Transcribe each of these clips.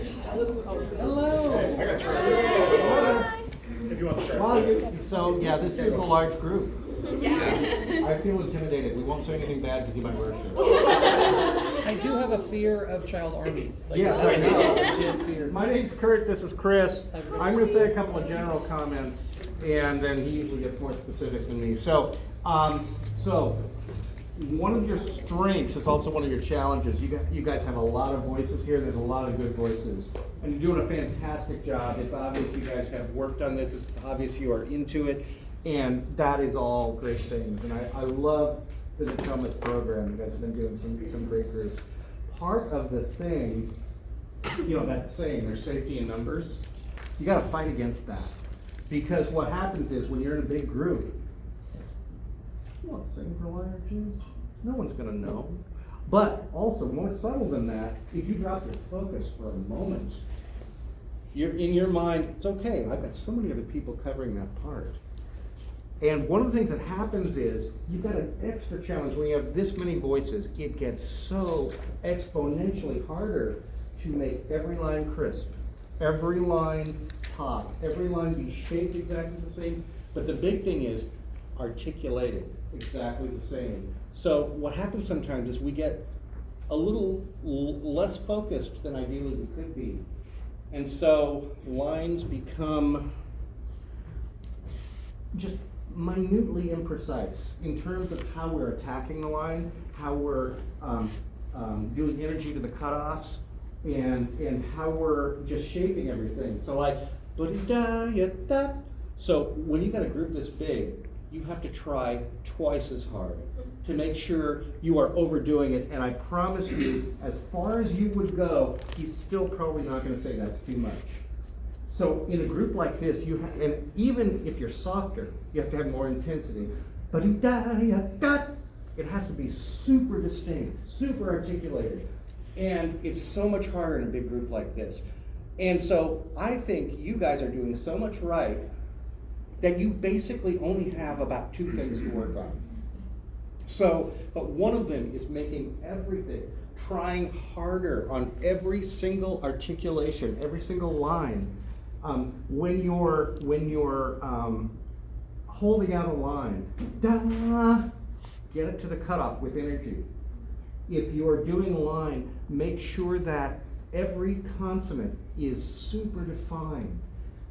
Hello. I got Charlie. If you want to try. So, yeah, this is a large group. Yes. I feel intimidated. We won't say anything bad because you might wear a shirt. I do have a fear of child armies. Like, Yes, that's I know. a legit fear. My name's Kurt, this is Chris. I'm gonna say a couple of general comments, and then he usually gets more specific than me. So one of your strengths is also one of your challenges. You guys have a lot of voices here, there's a lot of good voices. And you're doing a fantastic job. It's obvious you guys have worked on this, it's obvious you are into it, and that is all great things. And I love the Diplomas program, you guys have been doing some great groups. Part of the thing, that saying, there's safety in numbers, you gotta fight against that. Because what happens is, when you're in a big group, you want to sing for Lion or Cheese? No one's gonna know. But also, more subtle than that, if you drop your focus for a moment, you're in your mind, it's okay, I've got so many other people covering that part. And one of the things that happens is, you've got an extra challenge when you have this many voices. It gets so exponentially harder to make every line crisp, every line pop, every line be shaped exactly the same. But the big thing is articulated exactly the same. So what happens sometimes is we get a little less focused than ideally we could be. And so lines become just minutely imprecise in terms of how we're attacking the line, how we're doing energy to the cutoffs, and how we're just shaping everything. So like, so when you got a group this big, you have to try twice as hard to make sure you are overdoing it. And I promise you, as far as you would go, he's still probably not going to say that's too much. So in a group like this, and even if you're softer, you have to have more intensity. But it has to be super distinct, super articulated. And it's so much harder in a big group like this. And so I think you guys are doing so much right that you basically only have about two things to work on. So, but one of them is making everything, trying harder on every single articulation, every single line. When you're holding out a line, get it to the cutoff with energy. If you're doing a line, make sure that every consonant is super defined.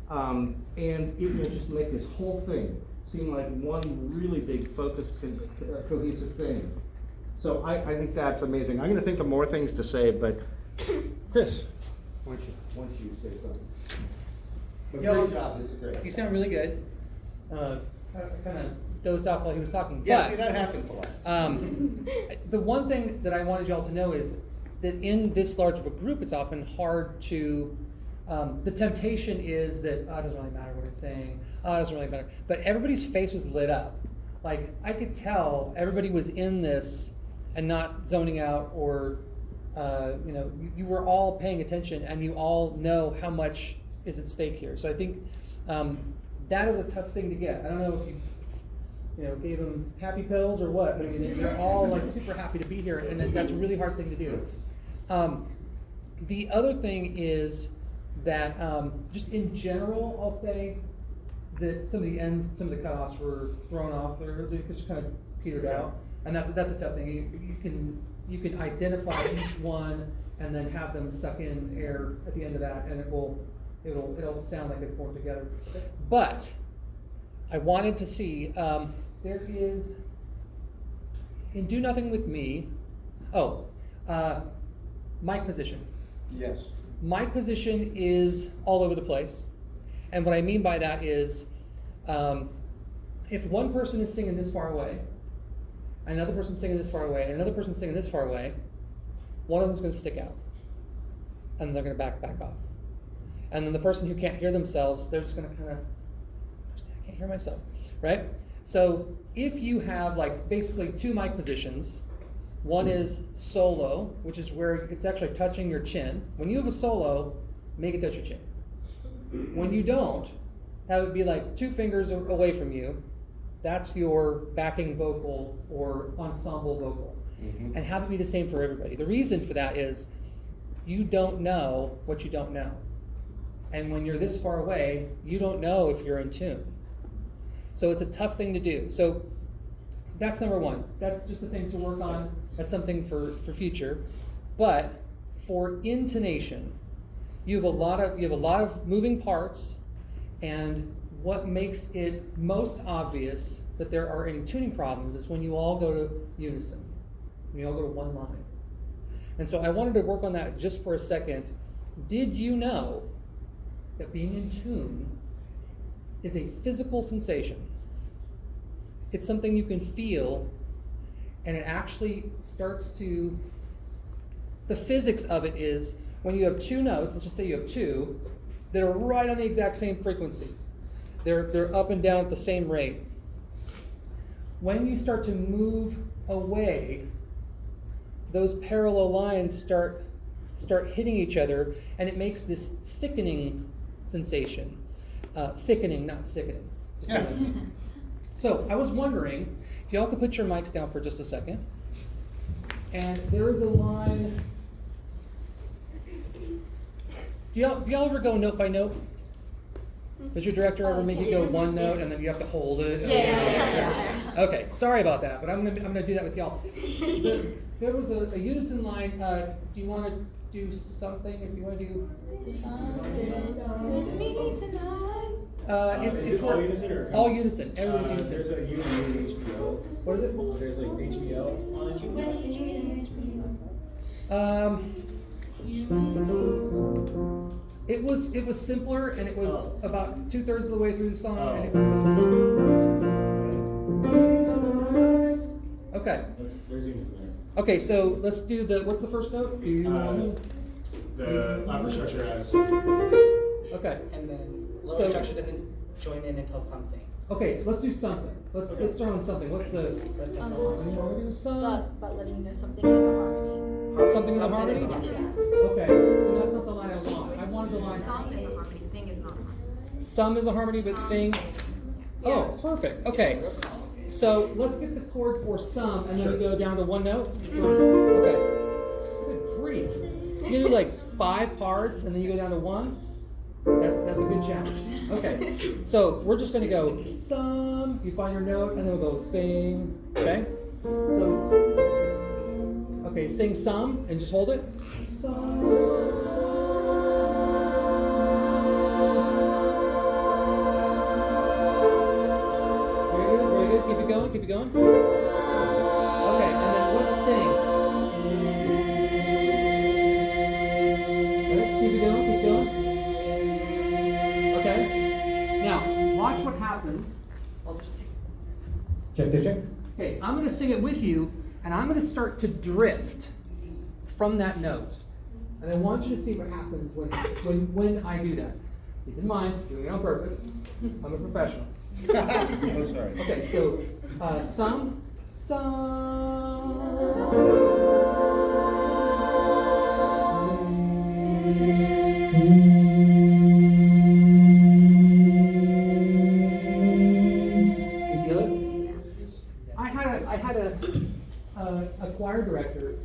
And it will just make this whole thing seem like one really big focused, cohesive thing. So I think that's amazing. I'm gonna think of more things to say, but Chris, why don't you say something? But great job, this is great. You sound really good. I kind of dozed off while he was talking. Yeah, but, see, that happens a lot. The one thing that I wanted you all to know is that in this large of a group, it's often hard to, the temptation is that, it doesn't really matter what it's saying, it doesn't really matter. But everybody's face was lit up. Like, I could tell everybody was in this and not zoning out or, you were all paying attention and you all know how much is at stake here. So I think that is a tough thing to get. I don't know if you gave them happy pills or what, but I mean, they're all like super happy to be here, and that's a really hard thing to do. The other thing is that just in general, I'll say that some of the ends, some of the cutoffs were thrown off. They just kind of petered out, and that's a tough thing. You can identify each one and then have them suck in air at the end of that, and it'll sound like it's formed together. But I wanted to see, there is, in Do Nothing With Me, mic position. Yes. Mic position is all over the place. And what I mean by that is, if one person is singing this far away, another person's singing this far away, and another person's singing this far away, one of them's going to stick out. And then they're going to back off. And then the person who can't hear themselves, they're just going to kind of, I can't hear myself, right? So if you have like basically two mic positions, one is solo, which is where it's actually touching your chin. When you have a solo, make it touch your chin. When you don't, have it be like 2 fingers away from you. That's your backing vocal or ensemble vocal. Mm-hmm. And have it be the same for everybody. The reason for that is you don't know what you don't know. And when you're this far away, you don't know if you're in tune. So it's a tough thing to do. So that's number one. That's just a thing to work on. That's something for future. But for intonation, you have a lot of moving parts, and what makes it most obvious that there are any tuning problems is when you all go to unison, when you all go to one line. And so I wanted to work on that just for a second. Did you know that being in tune is a physical sensation? It's something you can feel, and it actually starts to, the physics of it is when you have two notes, let's just say you have two, that are right on the exact same frequency. They're up and down at the same rate. When you start to move away, those parallel lines start hitting each other, and it makes this thickening sensation. Thickening, not sickening. Just so you know. So I was wondering if y'all could put your mics down for just a second. And there is a line. Do y'all ever go note by note? Does your director ever make you go one note and then you have to hold it? Yeah. Okay, sorry about that, but I'm gonna do that with y'all. There was a unison line. Do you want to do something? If you want to do. With me tonight. Is it all unison or? All unison. Everybody's unison. There's a unison in HBO. What is it? There's like HBO on It was simpler, and it was about 2/3 of the way through the song. Oh. And it okay. There's unison there. Okay, so let's do what's the first note? Do you know? The upper structure has. Okay. And then lower structure doesn't join in until something. Okay, let's do something. Let's start on something. What's the? But that's But letting you know something is a harmony. Something in the harmony? Yeah. Okay, then that's not the line I want. I want the line. Some is a harmony. Thing is not a harmony. Some is a harmony, but thing. Oh, perfect. Okay. So let's get the chord for some, and then we go down to one note. Okay. Good grief. You do like 5 parts, and then you go down to 1. That's a good challenge. Okay. So we're just going to go some. You find your note, and then we'll go thing. Okay. So. Okay, sing some, and just hold it. Very good. Keep it going. Okay, and then let's sing. Okay, keep it going. Okay. Now, watch what happens. I'll just check. Okay, I'm going to sing it with you, and I'm going to start to drift from that note. And I want you to see what happens when I do that. Keep in mind, doing it on purpose. I'm a professional. Oh, sorry. Okay, so some. You feel it? I had a choir director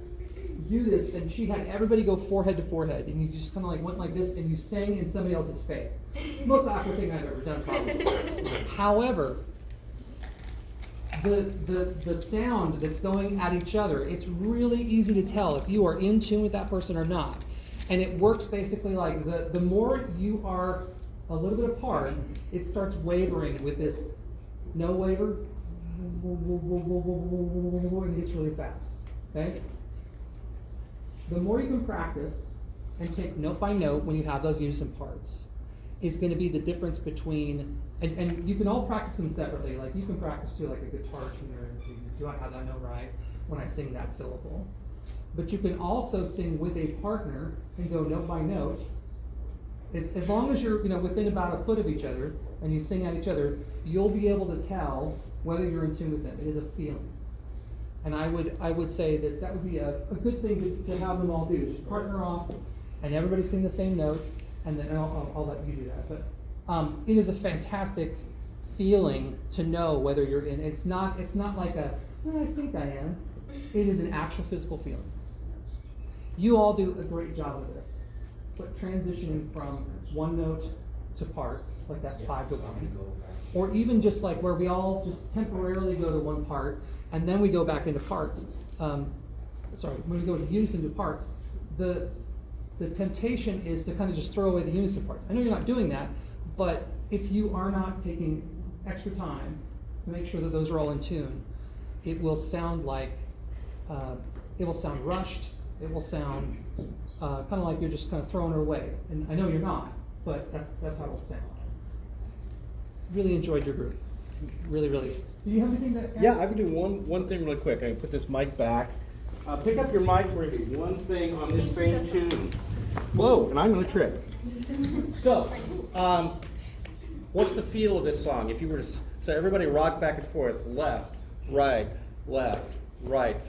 do this, and she had everybody go forehead to forehead, and you just kind of like went like this, and you sang in somebody else's face. Most awkward thing I've ever done, probably. However, the sound that's going at each other, it's really easy to tell if you are in tune with that person or not. And it works basically like the more you are a little bit apart, it starts wavering with this no waver, and it gets really fast. Okay? The more you can practice and take note by note when you have those unison parts is going to be the difference between, and you can all practice them separately. Like you can practice too, like a guitar tuner, and so you want to have that note right when I sing that syllable. But you can also sing with a partner and go note by note. It's, as long as you're within about a foot of each other and you sing at each other, you'll be able to tell whether you're in tune with them. It is a feeling. And I would say that would be a good thing to have them all do. Just partner off, and everybody sing the same note, and then I'll let you do that. But it is a fantastic feeling to know whether you're in. It's not like I think I am. It is an actual physical feeling. You all do a great job of this, but transitioning from one note to parts, like that 5 to 1, or even just like where we all just temporarily go to one part and then we go back into parts. When we go to unison to parts, the temptation is to kind of just throw away the unison parts. I know you're not doing that, but if you are not taking extra time to make sure that those are all in tune, it will sound like, it will sound rushed, it will sound kind of like you're just kind of throwing it away. And I know you're not, but that's how it will sound. Really enjoyed your group. Really, really. Do you have anything to add? Yeah, I would do one thing really quick. I can put this mic back. Pick up your mic, we're gonna do one thing on this same tune. Whoa, and I'm gonna trip. So, what's the feel of this song? If you were to say everybody rock back and forth, left, right,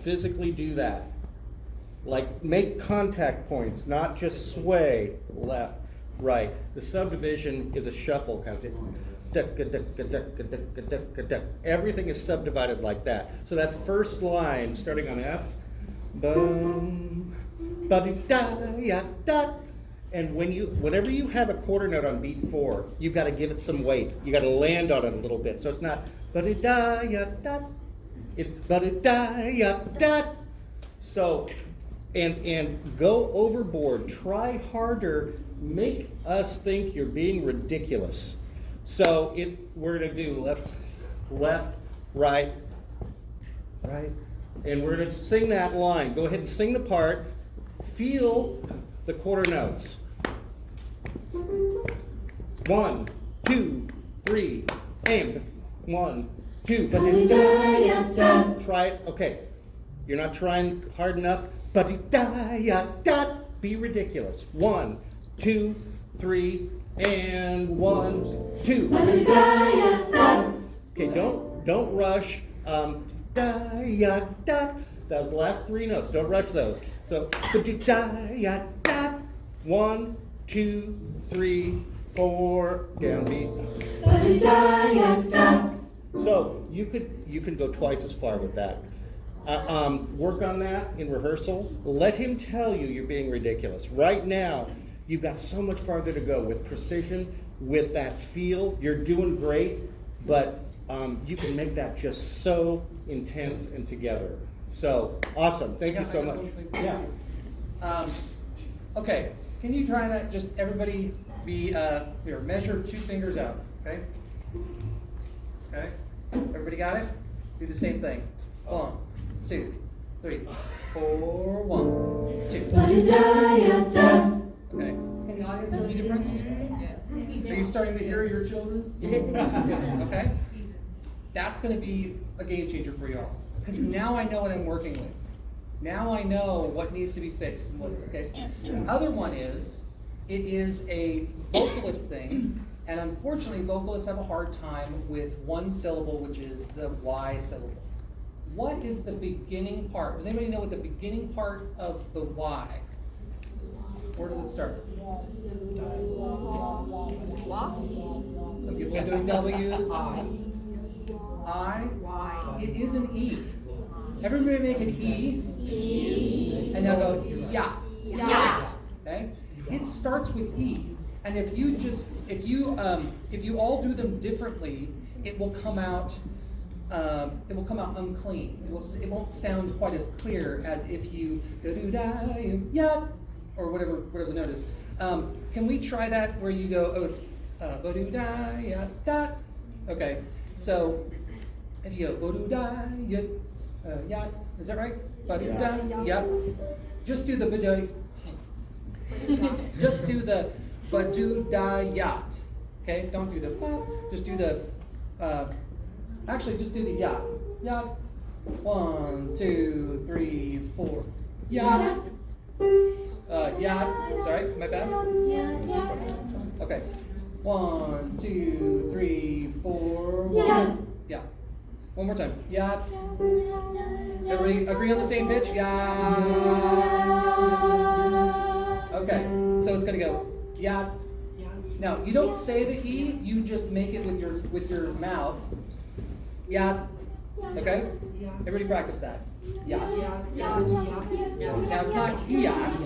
physically do that. Like make contact points, not just sway, left, right. The subdivision is a shuffle kind of thing. Everything is subdivided like that. So that first line, starting on F, bum, ba-di-da-ya-da. And whenever you have a quarter note on beat 4, you've got to give it some weight. You got to land on it a little bit. So it's not ba-di-da-ya-da. It's ba-di-da-ya-da. So, and go overboard. Try harder. Make us think you're being ridiculous. So we're gonna do left, right, and we're gonna sing that line. Go ahead and sing the part. Feel the quarter notes. 1, 2, 3, and 1, 2. Try it. Okay, you're not trying hard enough. Be ridiculous. 1, 2, 3. And 1, 2. Okay, don't rush. Those last 3 notes, don't rush those. So 1, 2, 3, 4, downbeat. So you can go twice as far with that. Work on that in rehearsal. Let him tell you you're being ridiculous. Right now, you've got so much farther to go with precision, with that feel. You're doing great, but you can make that just so intense and together. So, awesome. Thank you so much. Yeah. Okay, can you try that? Just everybody be, here, measure 2 fingers out, okay? Okay, everybody got it? Do the same thing. 1, 2, 3, 4, 1, 2. Okay. In the audience, any difference? Yes. Are you starting to hear your children? Okay. That's going to be a game changer for you all. Because now I know what I'm working with. Now I know what needs to be fixed. Okay. The other one is, it is a vocalist thing, and unfortunately vocalists have a hard time with one syllable, which is the Y syllable. What is the beginning part? Does anybody know what the beginning part of the Y? Where does it start? Some people are doing W's. I. It is an E. Everybody make an E. And now go ya. Okay? It starts with E. And if you all do them differently, it will come out unclean. It won't sound quite as clear as if you go do da ya, or whatever the note is. Can we try that where you go, it's bo do da ya da? Okay, so if you go bo do da ya ya, is that right? Bo do da ya. Just do the ba do. Just do the ba do da yat. Okay, don't do the ba. Just do the. Actually, just do the yacht. Yacht. 1, 2, 3, 4. Yacht. Yacht. Sorry, my bad. Okay. 1, 2, 3, 4. 1. Yeah. One more time. Yacht. Everybody agree on the same pitch? Yacht. Okay. So it's gonna go yacht. Now you don't say the E. You just make it with your mouth. Yeah. Okay? Everybody practice that. yacht. Now it's not yacht.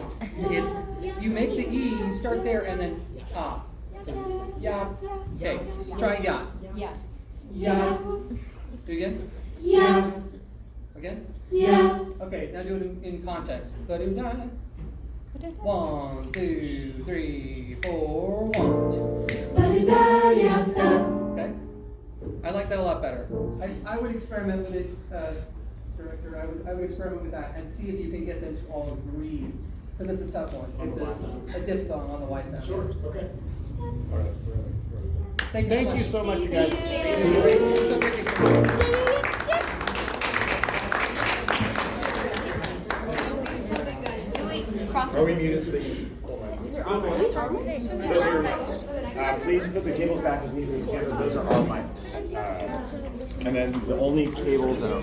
It's you make the E. You start there and then ah. So it's yacht. Okay, try yacht. Yeah. Yacht. Do it again. Yeah. Again. Yeah. Okay, now do it in context. 1, 2, 3, 4, 1, 2. Okay, I like that a lot better. I would experiment with it, director. I would experiment with that and see if you can get them to all agree, because it's a tough one. On It's the Y sound. a diphthong on the Y sound. Sure, okay. All right, Thank you so much. You so much, you guys. It was great. It was so great to hear. Are we muted so that you? Those are your mics. Please put the cables back as neatly as you can. Those are our mics. And then the only cables that are